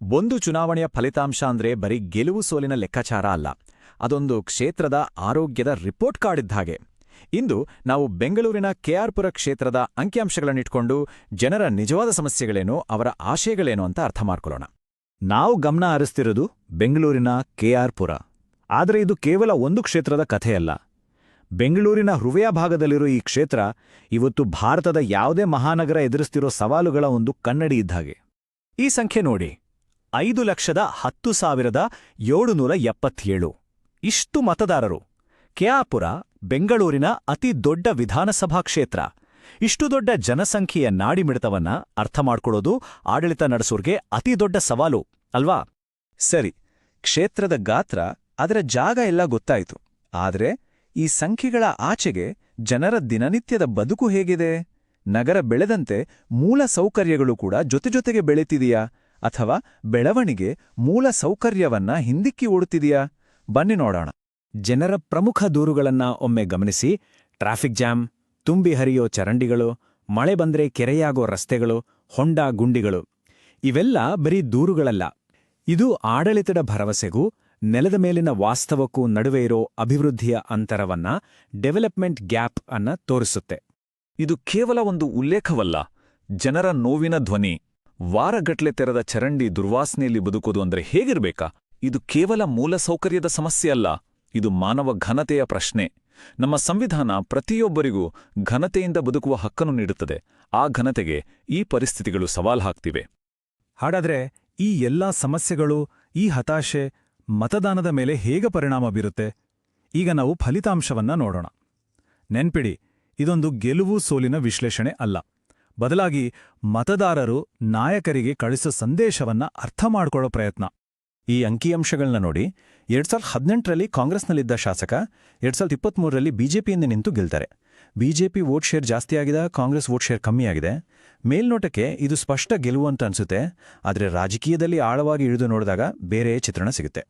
ಒಂದು ಚುನಾವಣೆಯ ಫಲಿತಾಂಶ ಅಂದ್ರೆ ಬರೀ ಗೆಲುವು ಸೋಲಿನ ಲೆಕ್ಕಾಚಾರ ಅಲ್ಲ, ಅದೊಂದು ಕ್ಷೇತ್ರದ ಆರೋಗ್ಯದ ರಿಪೋರ್ಟ್ ಕಾರ್ಡ್ ಇದ್ದ ಹಾಗೆ. ಇಂದು ನಾವು ಬೆಂಗಳೂರಿನ ಕೆಆರ್ಪುರ ಕ್ಷೇತ್ರದ ಅಂಕಿಅಂಶಗಳನ್ನಿಟ್ಕೊಂಡು ಜನರ ನಿಜವಾದ ಸಮಸ್ಯೆಗಳೇನು, ಅವರ ಆಶಯಗಳೇನು ಅಂತ ಅರ್ಥ ಮಾಡ್ಕೊಳ್ಳೋಣ. ನಾವು ಗಮನ ಹರಿಸ್ತಿರೋದು ಬೆಂಗಳೂರಿನ ಕೆಆರ್ಪುರ. ಆದರೆ ಇದು ಕೇವಲ ಒಂದು ಕ್ಷೇತ್ರದ ಕಥೆಯಲ್ಲ. ಬೆಂಗಳೂರಿನ ಹೃದಯ ಭಾಗದಲ್ಲಿರೋ ಈ ಕ್ಷೇತ್ರ ಇವತ್ತು ಭಾರತದ ಯಾವುದೇ ಮಹಾನಗರ ಎದುರಿಸ್ತಿರೋ ಸವಾಲುಗಳ ಒಂದು ಕನ್ನಡಿ ಇದ್ದಾಗೆ. ಈ ಸಂಖ್ಯೆ ನೋಡಿ, 5,10,777. ಇಷ್ಟು ಮತದಾರರು. ಕೆಆರ್ಪುರ ಬೆಂಗಳೂರಿನ ಅತಿ ದೊಡ್ಡ ವಿಧಾನಸಭಾ ಕ್ಷೇತ್ರ. ಇಷ್ಟು ದೊಡ್ಡ ಜನಸಂಖ್ಯೆಯ ನಾಡಿಮಿಡಿತವನ್ನ ಅರ್ಥ ಮಾಡ್ಕೊಳ್ಳೋದು ಆಡಳಿತ ನಡೆಸೋರ್ಗೆ ಅತಿ ದೊಡ್ಡ ಸವಾಲು ಅಲ್ವಾ? ಸರಿ, ಕ್ಷೇತ್ರದ ಗಾತ್ರ, ಅದರ ಜಾಗ ಎಲ್ಲ ಗೊತ್ತಾಯಿತು. ಆದರೆ ಈ ಸಂಖ್ಯೆಗಳ ಆಚೆಗೆ ಜನರ ದಿನನಿತ್ಯದ ಬದುಕು ಹೇಗಿದೆ? ನಗರ ಬೆಳೆದಂತೆ ಮೂಲ ಸೌಕರ್ಯಗಳು ಕೂಡ ಜೊತೆಜೊತೆಗೆ ಬೆಳೀತಿದೆಯಾ, ಅಥವಾ ಬೆಳವಣಿಗೆ ಮೂಲ ಸೌಕರ್ಯವನ್ನ ಹಿಂದಿಕ್ಕಿ ಓಡುತ್ತಿದೆಯಾ? ಬನ್ನಿ ನೋಡೋಣ. ಜನರ ಪ್ರಮುಖ ದೂರುಗಳನ್ನ ಒಮ್ಮೆ ಗಮನಿಸಿ. ಟ್ರಾಫಿಕ್ ಜಾಮ್, ತುಂಬಿ ಹರಿಯೋ ಚರಂಡಿಗಳು, ಮಳೆ ಬಂದ್ರೆ ಕೆರೆಯಾಗೋ ರಸ್ತೆಗಳು, ಹೊಂಡ ಗುಂಡಿಗಳು. ಇವೆಲ್ಲ ಬರೀ ದೂರುಗಳಲ್ಲ. ಇದು ಆಡಳಿತದ ಭರವಸೆಗೂ ನೆಲದ ಮೇಲಿನ ವಾಸ್ತವಕ್ಕೂ ನಡುವೆ ಇರೋ ಅಭಿವೃದ್ಧಿಯ ಅಂತರವನ್ನ, ಡೆವಲಪ್ಮೆಂಟ್ ಗ್ಯಾಪ್ ಅನ್ನ ತೋರಿಸುತ್ತೆ. ಇದು ಕೇವಲ ಒಂದು ಉಲ್ಲೇಖವಲ್ಲ, ಜನರ ನೋವಿನ ಧ್ವನಿ. ವಾರಗಟ್ಲೆ ತೆರೆದ ಚರಂಡಿ ದುರ್ವಾಸನೆಯಲ್ಲಿ ಬದುಕೋದು ಅಂದ್ರೆ ಹೇಗಿರ್ಬೇಕಾ? ಇದು ಕೇವಲ ಮೂಲಸೌಕರ್ಯದ ಸಮಸ್ಯೆ ಅಲ್ಲ, ಇದು ಮಾನವ ಘನತೆಯ ಪ್ರಶ್ನೆ. ನಮ್ಮ ಸಂವಿಧಾನ ಪ್ರತಿಯೊಬ್ಬರಿಗೂ ಘನತೆಯಿಂದ ಬದುಕುವ ಹಕ್ಕನ್ನು ನೀಡುತ್ತದೆ. ಆ ಘನತೆಗೆ ಈ ಪರಿಸ್ಥಿತಿಗಳು ಸವಾಲ್ ಹಾಕ್ತಿವೆ. ಹಾಗಾದ್ರೆ ಈ ಎಲ್ಲಾ ಸಮಸ್ಯೆಗಳು, ಈ ಹತಾಶೆ ಮತದಾನದ ಮೇಲೆ ಹೇಗೆ ಪರಿಣಾಮ ಬೀರುತ್ತೆ? ಈಗ ನಾವು ಫಲಿತಾಂಶವನ್ನ ನೋಡೋಣ. ನೆನ್ಪಿಡಿ, ಇದೊಂದು ಗೆಲುವು ಸೋಲಿನ ವಿಶ್ಲೇಷಣೆ ಅಲ್ಲ. ಬದಲಾಗಿ ಮತದಾರರು ನಾಯಕರಿಗೆ ಕಳಿಸೋ ಸಂದೇಶವನ್ನ ಅರ್ಥ ಮಾಡ್ಕೊಳ್ಳೋ ಪ್ರಯತ್ನ. ಈ ಅಂಕಿಅಂಶಗಳನ್ನ ನೋಡಿ. 2018ರಲ್ಲಿ ಕಾಂಗ್ರೆಸ್ನಲ್ಲಿದ್ದ ಶಾಸಕ 2023ರಲ್ಲಿ ಬಿಜೆಪಿಯಿಂದ ನಿಂತು ಗೆಲ್ತಾರೆ. ಬಿಜೆಪಿ ವೋಟ್ ಶೇರ್ ಜಾಸ್ತಿಯಾಗಿದೆ, ಕಾಂಗ್ರೆಸ್ ವೋಟ್ ಶೇರ್ ಕಮ್ಮಿಯಾಗಿದೆ. ಮೇಲ್ನೋಟಕ್ಕೆ ಇದು ಸ್ಪಷ್ಟ ಗೆಲುವು ಅಂತ ಅನ್ಸುತ್ತೆ. ಆದರೆ ರಾಜಕೀಯದಲ್ಲಿ ಆಳವಾಗಿ ಇಳಿದು ನೋಡಿದಾಗ ಬೇರೆ ಚಿತ್ರಣ ಸಿಗುತ್ತೆ.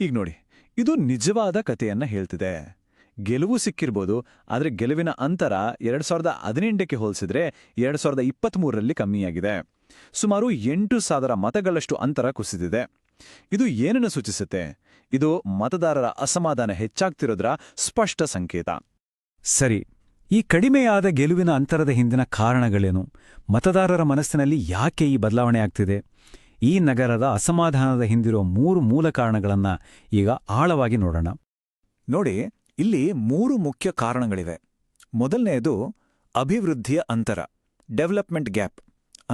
ಈಗ ನೋಡಿ, ಇದು ನಿಜವಾದ ಕಥೆಯನ್ನ ಹೇಳ್ತಿದೆ. ಗೆಲುವು ಸಿಕ್ಕಿರ್ಬೋದು, ಆದರೆ ಗೆಲುವಿನ ಅಂತರ 2018ಕ್ಕೆ ಹೋಲಿಸಿದ್ರೆ 2023ರಲ್ಲಿ ಕಮ್ಮಿಯಾಗಿದೆ. ಸುಮಾರು 8,000 ಮತಗಳಷ್ಟು ಅಂತರ ಕುಸಿದಿದೆ. ಇದು ಏನನ್ನು ಸೂಚಿಸುತ್ತೆ? ಇದು ಮತದಾರರ ಅಸಮಾಧಾನ ಹೆಚ್ಚಾಗ್ತಿರೋದ್ರ ಸ್ಪಷ್ಟ ಸಂಕೇತ. ಸರಿ, ಈ ಕಡಿಮೆಯಾದ ಗೆಲುವಿನ ಅಂತರದ ಹಿಂದಿನ ಕಾರಣಗಳೇನು? ಮತದಾರರ ಮನಸ್ಸಿನಲ್ಲಿ ಯಾಕೆ ಈ ಬದಲಾವಣೆ ಆಗ್ತಿದೆ? ಈ ನಗರದ ಅಸಮಾಧಾನದ ಹಿಂದಿರೋ 3 ಮೂಲ ಕಾರಣಗಳನ್ನ ಈಗ ಆಳವಾಗಿ ನೋಡೋಣ. ನೋಡಿ, ಇಲ್ಲಿ 3 ಮುಖ್ಯ ಕಾರಣಗಳಿವೆ. ಮೊದಲನೆಯದು ಅಭಿವೃದ್ಧಿಯ ಅಂತರ, ಡೆವಲಪ್ಮೆಂಟ್ ಗ್ಯಾಪ್,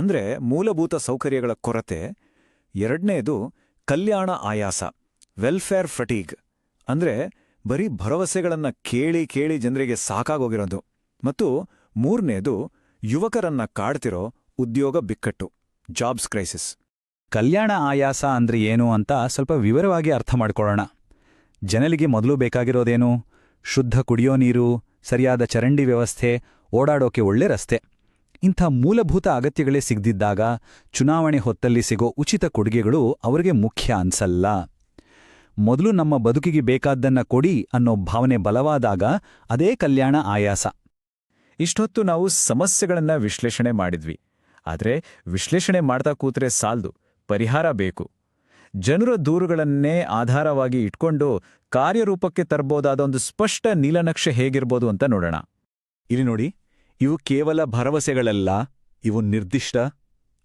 ಅಂದ್ರೆ ಮೂಲಭೂತ ಸೌಕರ್ಯಗಳ ಕೊರತೆ. ಎರಡನೆಯದು ಕಲ್ಯಾಣ ಆಯಾಸ, ವೆಲ್ಫೇರ್ ಫಟೀಗ್, ಅಂದ್ರೆ ಬರೀ ಭರವಸೆಗಳನ್ನ ಕೇಳಿ ಕೇಳಿ ಜನರಿಗೆ ಸಾಕಾಗೋಗಿರೋದು. ಮತ್ತು ಮೂರನೇದು ಯುವಕರನ್ನ ಕಾಡ್ತಿರೋ ಉದ್ಯೋಗ ಬಿಕ್ಕಟ್ಟು, ಜಾಬ್ಸ್ ಕ್ರೈಸಿಸ್. ಕಲ್ಯಾಣ ಆಯಾಸ ಅಂದ್ರೆ ಏನು ಅಂತ ಸ್ವಲ್ಪ ವಿವರವಾಗಿ ಅರ್ಥ ಮಾಡ್ಕೊಳ್ಳೋಣ. ಜನರಿಗೆ ಮೊದಲು ಬೇಕಾಗಿರೋದೇನು? ಶುದ್ಧ ಕುಡಿಯೋ ನೀರು, ಸರಿಯಾದ ಚರಂಡಿ ವ್ಯವಸ್ಥೆ, ಓಡಾಡೋಕೆ ಒಳ್ಳೆ ರಸ್ತೆ. ಇಂಥ ಮೂಲಭೂತ ಅಗತ್ಯಗಳೇ ಸಿಗದಿದ್ದಾಗ ಚುನಾವಣೆ ಹೊತ್ತಲ್ಲಿ ಸಿಗೋ ಉಚಿತ ಕೊಡುಗೆಗಳು ಅವರಿಗೆ ಮುಖ್ಯ ಅನ್ಸಲ್ಲ. ಮೊದಲು ನಮ್ಮ ಬದುಕಿಗೆ ಬೇಕಾದ್ದನ್ನ ಕೊಡಿ ಅನ್ನೋ ಭಾವನೆ ಬಲವಾದಾಗ ಅದೇ ಕಲ್ಯಾಣ ಆಯಾಸ. ಇಷ್ಟೊತ್ತು ನಾವು ಸಮಸ್ಯೆಗಳನ್ನ ವಿಶ್ಲೇಷಣೆ ಮಾಡಿದ್ವಿ. ಆದರೆ ವಿಶ್ಲೇಷಣೆ ಮಾಡ್ತಾ ಕೂತ್ರೆ ಸಾಲ್ದು, ಪರಿಹಾರ ಬೇಕು. ಜನರ ದೂರುಗಳನ್ನೇ ಆಧಾರವಾಗಿ ಇಟ್ಕೊಂಡು ಕಾರ್ಯರೂಪಕ್ಕೆ ತರಬಹುದಾದ ಒಂದು ಸ್ಪಷ್ಟ ನೀಲನಕ್ಷೆ ಹೇಗಿರ್ಬೋದು ಅಂತ ನೋಡೋಣ. ಇಲ್ಲಿ ನೋಡಿ, ಇವು ಕೇವಲ ಭರವಸೆಗಳಲ್ಲ, ಇವು ನಿರ್ದಿಷ್ಟ,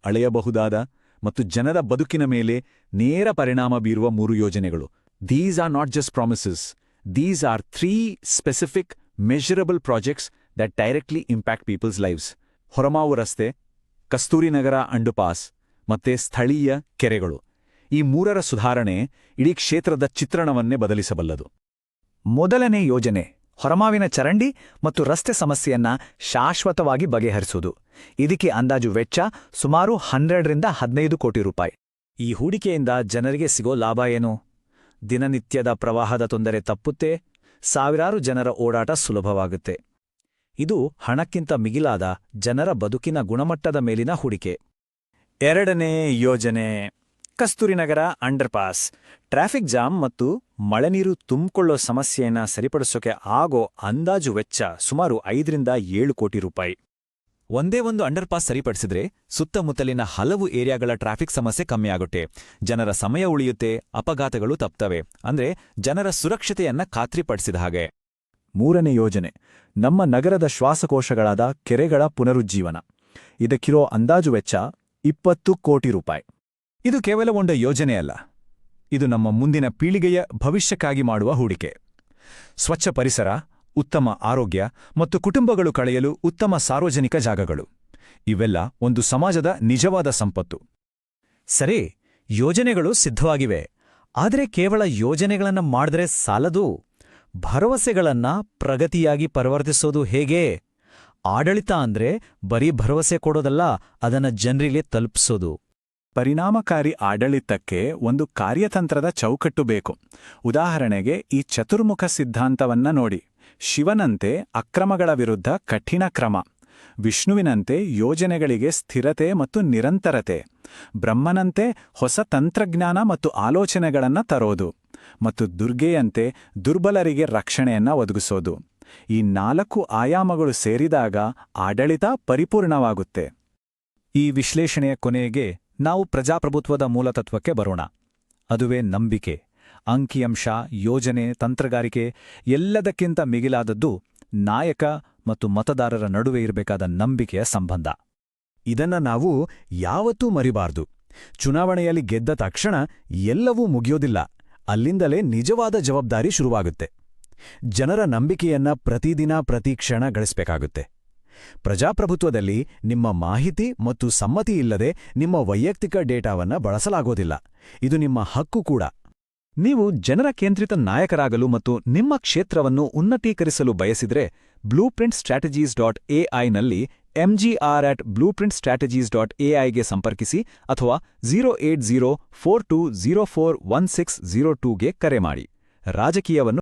ಅಳೆಯಬಹುದಾದ ಮತ್ತು ಜನರ ಬದುಕಿನ ಮೇಲೆ ನೇರ ಪರಿಣಾಮ ಬೀರುವ 3 ಯೋಜನೆಗಳು. These are not just promises. These are 3 specific, measurable projects that directly impact people's lives. Horamavu ರಸ್ತೆ, ಕಸ್ತೂರಿ ನಗರ ಅಂಡರ್ಪಾಸ್ ಮತ್ತೆ ಸ್ಥಳೀಯ ಕೆರೆಗಳು. ಈ 3ರ ಸುಧಾರಣೆ ಇಡೀ ಕ್ಷೇತ್ರದ ಚಿತ್ರಣವನ್ನೇ ಬದಲಿಸಬಲ್ಲದು. ಮೊದಲನೇ ಯೋಜನೆ, ಹೊರಮಾವಿನ ಚರಂಡಿ ಮತ್ತು ರಸ್ತೆ ಸಮಸ್ಯೆಯನ್ನ ಶಾಶ್ವತವಾಗಿ ಬಗೆಹರಿಸುವುದು. ಇದಕ್ಕೆ ಅಂದಾಜು ವೆಚ್ಚ ಸುಮಾರು 12ರಿಂದ 15 ಕೋಟಿ ರೂಪಾಯಿ. ಈ ಹೂಡಿಕೆಯಿಂದ ಜನರಿಗೆ ಸಿಗೋ ಲಾಭ ಏನು? ದಿನನಿತ್ಯದ ಪ್ರವಾಹದ ತೊಂದರೆ ತಪ್ಪುತ್ತೆ, ಸಾವಿರಾರು ಜನರ ಓಡಾಟ ಸುಲಭವಾಗುತ್ತೆ. ಇದು ಹಣಕ್ಕಿಂತ ಮಿಗಿಲಾದ ಜನರ ಬದುಕಿನ ಗುಣಮಟ್ಟದ ಮೇಲಿನ ಹೂಡಿಕೆ. ಎರಡನೇ ಯೋಜನೆ, ಕಸ್ತೂರಿ ನಗರ ಅಂಡರ್ಪಾಸ್. ಟ್ರಾಫಿಕ್ ಜಾಮ್ ಮತ್ತು ಮಳೆನೀರು ತುಂಬಿಕೊಳ್ಳೋ ಸಮಸ್ಯೆಯನ್ನ ಸರಿಪಡಿಸೋಕೆ ಆಗೋ ಅಂದಾಜು ವೆಚ್ಚ ಸುಮಾರು 5ರಿಂದ 7 ಕೋಟಿ ರೂಪಾಯಿ. ಒಂದೇ ಒಂದು ಅಂಡರ್ಪಾಸ್ ಸರಿಪಡಿಸಿದ್ರೆ ಸುತ್ತಮುತ್ತಲಿನ ಹಲವು ಏರಿಯಾಗಳ ಟ್ರಾಫಿಕ್ ಸಮಸ್ಯೆ ಕಮ್ಮಿಯಾಗುತ್ತೆ, ಜನರ ಸಮಯ ಉಳಿಯುತ್ತೆ, ಅಪಘಾತಗಳು ತಪ್ತವೆ. ಅಂದ್ರೆ ಜನರ ಸುರಕ್ಷತೆಯನ್ನ ಖಾತ್ರಿಪಡಿಸಿದ ಹಾಗೆ. 3ನೇ ಯೋಜನೆ, ನಮ್ಮ ನಗರದ ಶ್ವಾಸಕೋಶಗಳಾದ ಕೆರೆಗಳ ಪುನರುಜ್ಜೀವನ. ಇದಕ್ಕಿರೋ ಅಂದಾಜು ವೆಚ್ಚ 20 ಕೋಟಿ ರೂಪಾಯಿ. ಇದು ಕೇವಲ ಒಂದು ಯೋಜನೆ ಅಲ್ಲ, ಇದು ನಮ್ಮ ಮುಂದಿನ ಪೀಳಿಗೆಯ ಭವಿಷ್ಯಕ್ಕಾಗಿ ಮಾಡುವ ಹೂಡಿಕೆ. ಸ್ವಚ್ಛ ಪರಿಸರ, ಉತ್ತಮ ಆರೋಗ್ಯ ಮತ್ತು ಕುಟುಂಬಗಳು ಕಳೆಯಲು ಉತ್ತಮ ಸಾರ್ವಜನಿಕ ಜಾಗಗಳು, ಇವೆಲ್ಲ ಒಂದು ಸಮಾಜದ ನಿಜವಾದ ಸಂಪತ್ತು. ಸರಿ, ಯೋಜನೆಗಳು ಸಿದ್ಧವಾಗಿವೆ. ಆದರೆ ಕೇವಲ ಯೋಜನೆಗಳನ್ನ ಮಾಡಿದ್ರೆ ಸಾಲದು. ಭರವಸೆಗಳನ್ನ ಪ್ರಗತಿಯಾಗಿ ಪರಿವರ್ತಿಸೋದು ಹೇಗೆ? ಆಡಳಿತ ಅಂದ್ರೆ ಬರೀ ಭರವಸೆ ಕೊಡೋದಲ್ಲ, ಅದನ್ನ ಜನರಿಗೆ ತಲುಪಿಸೋದು. ಪರಿಣಾಮಕಾರಿ ಆಡಳಿತಕ್ಕೆ ಒಂದು ಕಾರ್ಯತಂತ್ರದ ಚೌಕಟ್ಟು ಬೇಕು. ಉದಾಹರಣೆಗೆ ಈ ಚತುರ್ಮುಖ ಸಿದ್ಧಾಂತವನ್ನ ನೋಡಿ. ಶಿವನಂತೆ ಅಕ್ರಮಗಳ ವಿರುದ್ಧ ಕಠಿಣ ಕ್ರಮ, ವಿಷ್ಣುವಿನಂತೆ ಯೋಜನೆಗಳಿಗೆ ಸ್ಥಿರತೆ ಮತ್ತು ನಿರಂತರತೆ, ಬ್ರಹ್ಮನಂತೆ ಹೊಸ ತಂತ್ರಜ್ಞಾನ ಮತ್ತು ಆಲೋಚನೆಗಳನ್ನ ತರೋದು, ಮತ್ತು ದುರ್ಗೆಯಂತೆ ದುರ್ಬಲರಿಗೆ ರಕ್ಷಣೆಯನ್ನ ಒದಗಿಸೋದು. ಈ 4 ಆಯಾಮಗಳು ಸೇರಿದಾಗ ಆಡಳಿತ ಪರಿಪೂರ್ಣವಾಗುತ್ತೆ. ಈ ವಿಶ್ಲೇಷಣೆಯ ಕೊನೆಗೆ ನಾವು ಪ್ರಜಾಪ್ರಭುತ್ವದ ಮೂಲತತ್ವಕ್ಕೆ ಬರೋಣ. ಅದುವೇ ನಂಬಿಕೆ. ಅಂಕಿಅಂಶ, ಯೋಜನೆ, ತಂತ್ರಗಾರಿಕೆ ಎಲ್ಲದಕ್ಕಿಂತ ಮಿಗಿಲಾದದ್ದು ನಾಯಕ ಮತ್ತು ಮತದಾರರ ನಡುವೆ ಇರಬೇಕಾದ ನಂಬಿಕೆಯ ಸಂಬಂಧ. ಇದನ್ನ ನಾವು ಯಾವತ್ತೂ ಮರಿಬಾರ್ದು. ಚುನಾವಣೆಯಲ್ಲಿ ಗೆದ್ದ ತಕ್ಷಣ ಎಲ್ಲವೂ ಮುಗಿಯೋದಿಲ್ಲ, ಅಲ್ಲಿಂದಲೇ ನಿಜವಾದ ಜವಾಬ್ದಾರಿ ಶುರುವಾಗುತ್ತೆ. ಜನರ ನಂಬಿಕೆಯನ್ನ ಪ್ರತಿದಿನ ಪ್ರತಿ ಕ್ಷಣ ಗಳಿಸಬೇಕಾಗುತ್ತೆ. ಪ್ರಜಾಪ್ರಭುತ್ವದಲ್ಲಿ ನಿಮ್ಮ ಮಾಹಿತಿ ಮತ್ತು ಸಮ್ಮತಿ ಇಲ್ಲದೆ ನಿಮ್ಮ ವೈಯಕ್ತಿಕ ಡೇಟಾವನ್ನ ಬಳಸಲಾಗೋದಿಲ್ಲ. ಇದು ನಿಮ್ಮ ಹಕ್ಕು ಕೂಡ. ನೀವು ಜನರ ಕೇಂದ್ರಿತ ನಾಯಕರಾಗಲು ಮತ್ತು ನಿಮ್ಮ ಕ್ಷೇತ್ರವನ್ನು ಉನ್ನತೀಕರಿಸಲು ಬಯಸಿದ್ರೆ blueprintstrategies.ai ನಲ್ಲಿ mgr@blueprintstrategies.ai ಗೆ ಸಂಪರ್ಕಿಸಿ ಅಥವಾ 08042041602ಗೆ ಕರೆ ಮಾಡಿ. ರಾಜಕೀಯವನ್ನು